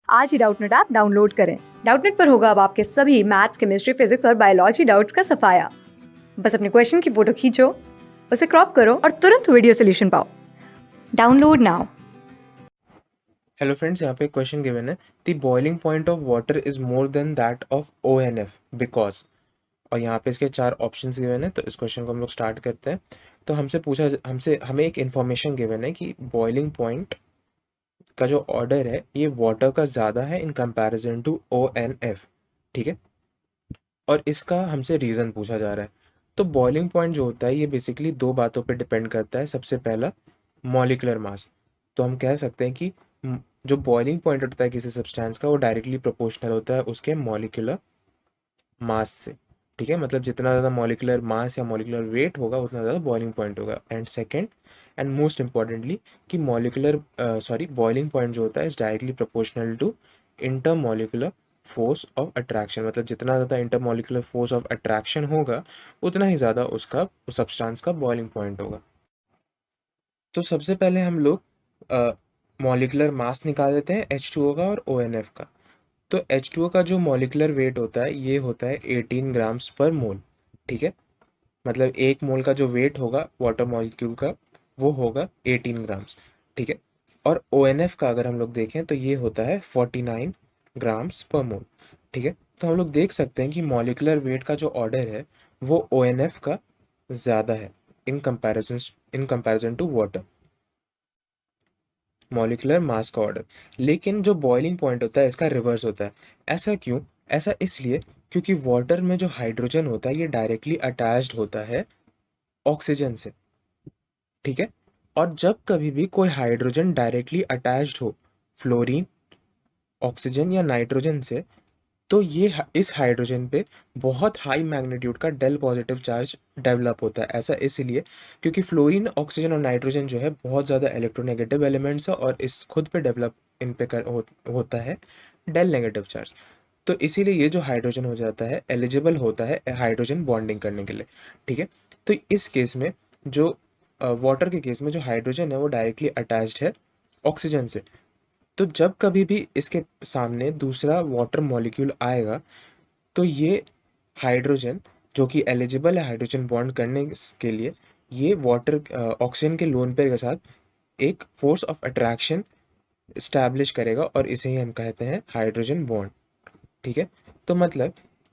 आज ही Doubtnut app download करें। Doubtnut पर होगा अब आपके सभी मैथ्स, केमिस्ट्री, फिजिक्स और बायोलॉजी डाउट्स का सफाया। बस अपने क्वेश्चन की फोटो खींचो, उसे क्रॉप करो और तुरंत वीडियो सोल्यूशन पाओ। Download now. हेलो फ्रेंड्स, यहाँ पे एक क्वेश्चन गिवन है। The boiling point of water is more than that of O N F because, और यहाँ पे इसके चार ऑप्शंस गिवन है। तो इस क्वेश्चन को हम लोग स्टार्ट करते हैं। तो हमें एक इन्फॉर्मेशन गिवन है कि बॉइलिंग पॉइंट का जो ऑर्डर है ये वाटर का ज़्यादा है in comparison to O N F. ठीक है, और इसका हमसे रीज़न पूछा जा रहा है। तो बॉइलिंग पॉइंट जो होता है ये बेसिकली दो बातों पे डिपेंड करता है। सबसे पहला, मॉलिक्यूलर मास। तो हम कह सकते हैं कि जो बॉइलिंग पॉइंट होता है किसी सब्सटेंस का वो डायरेक्टली प्रोपोर्शनल होता है उसके मॉलिक्यूलर मास से। ठीक है, मतलब जितना ज़्यादा मॉलिक्यूलर मास या मॉलिक्यूलर वेट होगा उतना ज़्यादा बॉइलिंग पॉइंट होगा। And second and most importantly कि बॉइलिंग पॉइंट जो होता है is directly proportional to intermolecular force of attraction. मतलब जितना ज़्यादा इंटरमॉलिक्यूलर फोर्स ऑफ अट्रैक्शन होगा उतना ही ज़्यादा उसका उस सब्सटेंस का बॉइलिंग पॉइंट होगा। तो सबसे पहले हम लोग मॉलिक्यूलर मास निकाल देते हैं H2O का और ONF का। तो H2O का जो मॉलिक्यूलर वेट होता है ये होता है 18 ग्राम्स पर मोल। ठीक है, मतलब एक मोल का जो वेट होगा वाटर मॉलिक्यूल का वो होगा 18 ग्राम्स। ठीक है, और ONF का अगर हम लोग देखें तो ये होता है 49 ग्राम्स पर मोल। ठीक है, तो हम लोग देख सकते हैं कि मॉलिक्यूलर वेट का जो ऑर्डर है वो ONF का ज़्यादा है in comparison to water, molecular mass का ऑर्डर। लेकिन जो बॉइलिंग पॉइंट होता है इसका रिवर्स होता है। ऐसा क्यों? ऐसा इसलिए क्योंकि वाटर में जो हाइड्रोजन होता है ये डायरेक्टली अटैच्ड होता है ऑक्सीजन से। ठीक है, और जब कभी भी कोई हाइड्रोजन डायरेक्टली अटैच्ड हो फ्लोरीन, ऑक्सीजन या नाइट्रोजन से, तो इस हाइड्रोजन पे बहुत हाई मैग्नीट्यूड का डेल पॉजिटिव चार्ज डेवलप होता है। ऐसा इसलिए क्योंकि फ्लोरीन, ऑक्सीजन और नाइट्रोजन जो है बहुत ज़्यादा इलेक्ट्रोनेगेटिव एलिमेंट्स है और इस खुद पे डेवलप इन पे होता है डेल नेगेटिव चार्ज। तो इसीलिए ये जो हाइड्रोजन हो जाता है एलिजिबल होता है हाइड्रोजन बॉन्डिंग करने के लिए। ठीक है, तो इस केस में जो वाटर के केस में जो हाइड्रोजन है वो डायरेक्टली अटैच्ड है ऑक्सीजन से। तो जब कभी भी इसके सामने दूसरा वाटर मॉलिक्यूल आएगा तो ये हाइड्रोजन जो कि एलिजिबल है हाइड्रोजन बॉन्ड करने के लिए, ये वाटर ऑक्सीजन के लोन पेयर के साथ एक फोर्स ऑफ अट्रैक्शन स्टैब्लिश करेगा और इसे ही हम कहते हैं हाइड्रोजन बॉन्ड। ठीक है, तो मतलब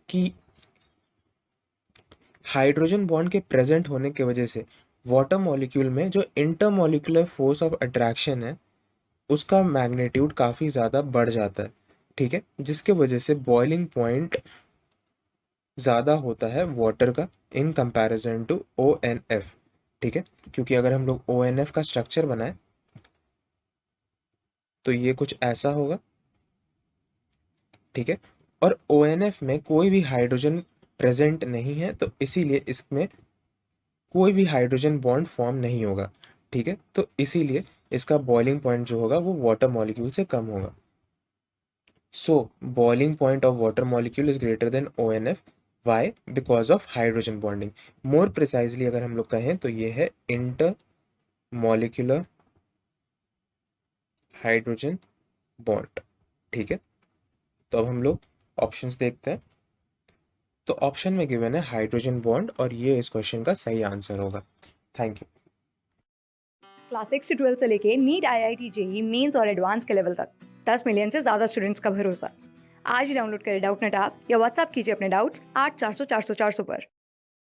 कि हाइड्रोजन बॉन्ड के प्रेजेंट होने की वजह से वाटर मॉलिक्यूल में जो इंटरमॉलिक्यूलर फोर्स ऑफ अट्रैक्शन है उसका मैग्नीट्यूड काफ़ी ज़्यादा बढ़ जाता है। ठीक है, जिसके वजह से बॉइलिंग पॉइंट ज़्यादा होता है वाटर का in comparison to O N F. ठीक है, क्योंकि अगर हम लोग ओ एन एफ का स्ट्रक्चर बनाएं तो ये कुछ ऐसा होगा। ठीक है, और ओ एन एफ में कोई भी हाइड्रोजन प्रेजेंट नहीं है तो इसीलिए इसमें कोई भी हाइड्रोजन बॉन्ड फॉर्म नहीं होगा। ठीक है, तो इसीलिए इसका बॉइलिंग पॉइंट जो होगा वो वाटर मॉलिक्यूल से कम होगा। सो boiling point of water molecule is greater than ONF. Why? Because of hydrogen bonding. More precisely अगर हम लोग कहें तो ये है intermolecular hydrogen bond. ठीक है, तो अब हम लोग ऑप्शंस देखते हैं। तो ऑप्शन में गिवन है हाइड्रोजन बॉन्ड और ये इस क्वेश्चन का सही आंसर होगा। Thank you. क्लास 6 से 12 से लेके नीट, IIT, JEE मेंस और एडवांस के लेवल तक 10 मिलियन से ज्यादा स्टूडेंट्स का भरोसा। आज ही डाउनलोड करें डाउटनेट ऐप या व्हाट्सएप कीजिए अपने डाउट्स 8400 400 400 पर।